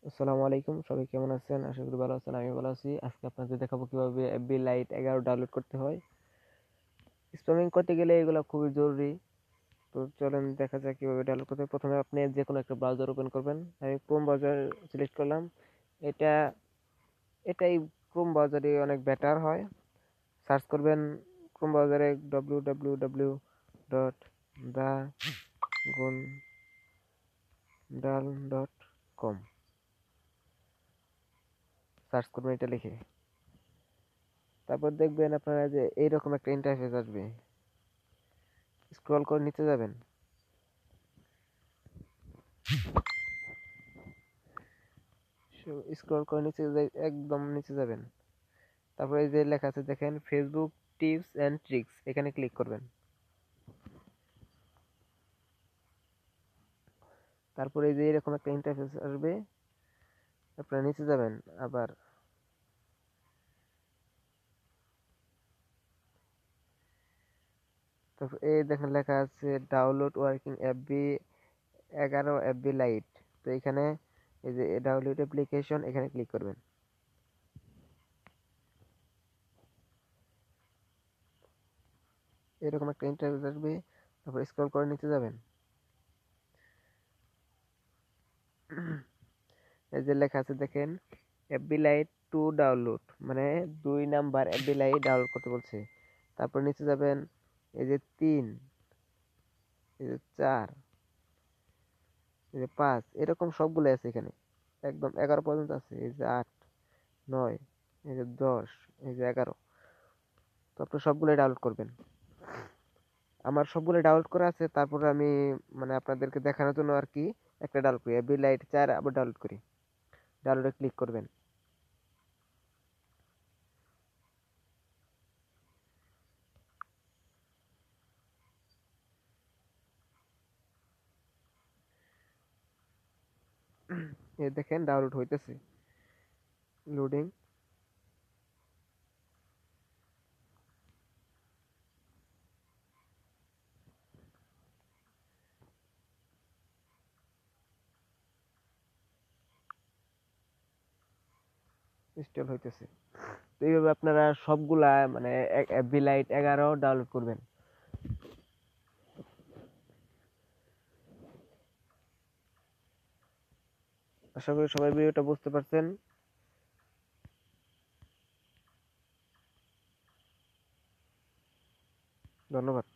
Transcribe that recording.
আসসালামু আলাইকুম, সবাই কেমন আছেন? আশা করি ভালো আছেন। আমি ভালো আছি। আজকে আপনাদের দেখাবো কিভাবে এফবি লাইট 11 ডাউনলোড করতে হয়। স্প্যামিং করতে গেলে এগুলো খুবই জরুরি। তো চলেন দেখা যাক কিভাবে ডাউনলোড করতে হয়। প্রথমে আপনি যে কোনো একটা ব্রাউজার ওপেন করবেন। আমি ক্রোম ব্রাউজার সিলেক্ট করলাম। এটা এটাই ক্রোম ব্রাউজারে অনেক বেটার হয়। সার্চ করবেন ক্রোম ব্রাউজারে www.thegundal.com সার্চ করবেন এটা লিখে। তারপর দেখবেন আপনারা যে এইরকম একটা ইন্টারফেস আসবে। স্ক্রল করে নিচে যাবেন। স্ক্রল করে একদম নিচে যাবেন। তারপরে এই যে লেখা আছে দেখেন, ফেসবুক টিপস এন্ড ট্রিক্স, এখানে ক্লিক করবেন। তারপরে এই যে এরকম একটা ইন্টারফেস আসবে, আপনারা নিচে যাবেন আবার। তারপর এই দেখেন লেখা আছে download working FB 11 FB lite. তো এখানে এই যে ডাউনলোড অ্যাপ্লিকেশন, এখানে ক্লিক করবেন। এরকম একটা ইন্টারফেস আসবে। তারপর স্ক্রল করে নিচে যাবেন। এই যে লেখা আছে দেখেন, এফবি লাইট 2 ডাউনলোড, মানে 2 নাম্বার এফবি লাইট ডাউনলোড করতে বলছে। তারপর নিচে যাবেন, এই যে 3, এই যে 4, এই যে 5, এরকম সবগুলো আছে এখানে। একদম 11 পর্যন্ত আছে। এই যে 8, 9, এই যে 10, এই যে 11। তো আপনি সবগুলো ডাউনলোড করবেন। আমার সবগুলো ডাউনলোড করা আছে। তারপরে আমি মানে আপনাদেরকে দেখানোর জন্য আর কি একটা ডাউনলোড করি, এফবি লাইট 4 আবার ডাউনলোড করি। ডাউনলোডে ক্লিক করবেন। এই দেখেন ডাউনলোড হইতেছে, লোডিং। ইনস্টল হইতেছে। তো এইভাবে আপনারা সবগুলা মানে এফবি লাইট 11 ডাউনলোড করবেন। আশা করি সবাই ভিডিওটা বুঝতে পারছেন। ধন্যবাদ।